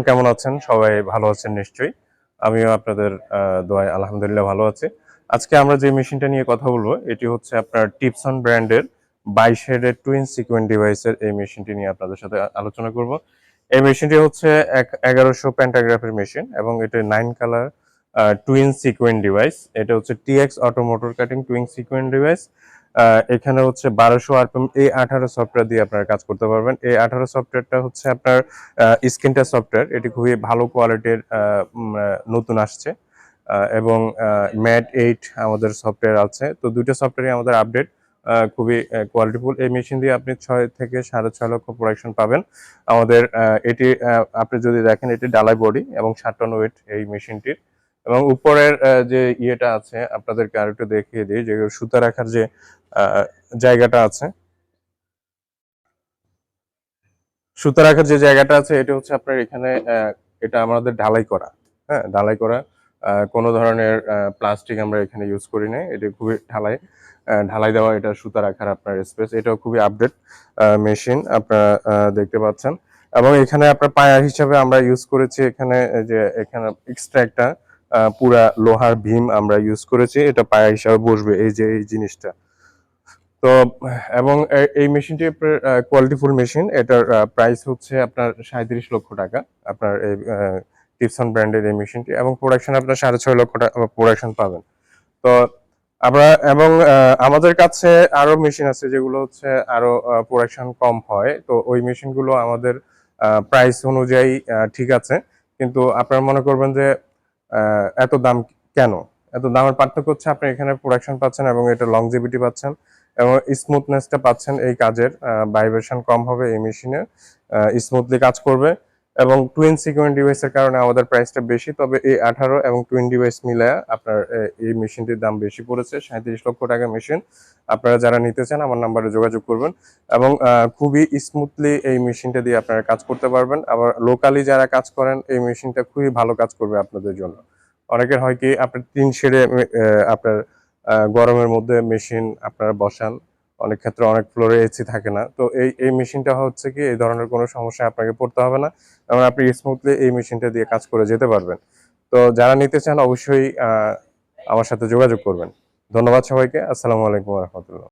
কেমন আছেন? সবাই ভালো আছেন নিশ্চয়ই। আমিও আপনাদের দোয়ায় আলহামদুলিল্লাহ ভালো আছি। আজকে আমরা যে মেশিনটা নিয়ে কথা বলবো, এটি হচ্ছে আপনার টিপসন ব্র্যান্ডের 22 হেডের টুইন সিকোয়েন্ট ডিভাইসের এই মেশিনটি নিয়ে আপনাদের সাথে আলোচনা করব। এই মেশিনটি হচ্ছে 1100 প্যান্টাগ্রাফের মেশিন এবং এটা 9 কালার টুইন সিকোয়েন্ট ডিভাইস। এটা হচ্ছে TX auto motor cutting twin sequent device. এখানে হচ্ছে 1200 আরপিএম A18 সফটওয়্যার দিয়ে আপনারা কাজ করতে পারবেন। A18 সফটওয়্যারটা হচ্ছে আপনার স্ক্রিনটা সফটওয়্যার। এটি খুবই ভালো কোয়ালিটির নতুন আসছে এবং ম্যাট 8 আমাদের সফটওয়্যার আছে। তো দুইটা সফটওয়্যারই আমাদের আপডেট খুবই কোয়ালিটিফুল। এই মেশিন দিয়ে আপনি 6 থেকে 6.5 লক্ষ প্রোডাকশন পাবেন। আমাদের এটি আপনি যদি দেখেন এটি ডালাই বডি এবং 7 টন ওয়েট এই মেশিনটির এবং উপরের যে ইয়েটা আছে আপনাদেরকে আরেকটু দেখিয়ে দিই যে সুতা রাখার যে আহ, জায়গাটা আছে, সুতা রাখার যে জায়গাটা আছে এটা হচ্ছে আপনার এখানে এটা আমাদের ঢালাই করা। হ্যাঁ, ঢালাই করা। কোনো ধরনের প্লাস্টিক আমরা এখানে ইউজ করি নাই। এটা খুবই ঢালাই ঢালাই দেওয়া, এটা সুতা রাখার আপনার স্পেস। এটাও খুবই আপডেট মেশিন আপনারা দেখতে পাচ্ছেন। এবং এখানে আপনার পায়া হিসাবে আমরা ইউজ করেছি এখানে যে এখানে এক্সট্রা একটা পুরা লোহার ভীম আমরা ইউজ করেছি, এটা পায়া হিসাবে বসবে এই যে এই জিনিসটা। তো এবং এই মেশিনটি কোয়ালিটিফুল মেশিন। এটার প্রাইস হচ্ছে আপনার 37 লক্ষ টাকা। আপনার এই টিপসন ব্র্যান্ডের এই মেশিনটি এবং প্রোডাকশন আপনার 6.5 লক্ষ টাকা প্রোডাকশন পাবেন। তো আমরা এবং আমাদের কাছে আরো মেশিন আছে যেগুলো হচ্ছে আরো প্রোডাকশন কম হয়। তো ওই মেশিনগুলো আমাদের প্রাইস অনুযায়ী ঠিক আছে, কিন্তু আপনারা মনে করবেন যে এত দাম কেন? এত দামের পার্থক্য হচ্ছে আপনি এখানে প্রোডাকশন পাচ্ছেন এবং এটা লংজিভিটি পাচ্ছেন এবং স্মুথনেসটা পাচ্ছেন। এই কাজের ভাইব্রেশন কম হবে এই মেশিনে, স্মুথলি কাজ করবে এবং টুইন সিকোয়েন্ট ডিভাইসের কারণে আমাদের প্রাইসটা বেশি। তবে এই 18 এবং টুইন ডিভাইস মিলায়া আপনার এই মেশিনটির দাম বেশি পড়েছে, 37 লক্ষ টাকা মেশিন। আপনারা যারা নিতে চান আমার নাম্বারে যোগাযোগ করবেন এবং খুবই স্মুথলি এই মেশিনটা দিয়ে আপনারা কাজ করতে পারবেন। আবার লোকালি যারা কাজ করেন এই মেশিনটা খুবই ভালো কাজ করবে আপনাদের জন্য। অনেকের হয় কি আপনার টিন শেডে আপনার গরমের মধ্যে মেশিন আপনারা বসান, অনেক ক্ষেত্রে অনেক ফ্লোরে এসি থাকে না। তো এই মেশিনটা হচ্ছে কি এই ধরনের কোনো সমস্যা আপনাকে পড়তে হবে না এবং আপনি স্মুথলি এই মেশিনটা দিয়ে কাজ করে যেতে পারবেন। তো যারা নিতে চান অবশ্যই আমার সাথে যোগাযোগ করবেন। ধন্যবাদ সবাইকে। আসসালামু আলাইকুম রহমতুল্লাহ।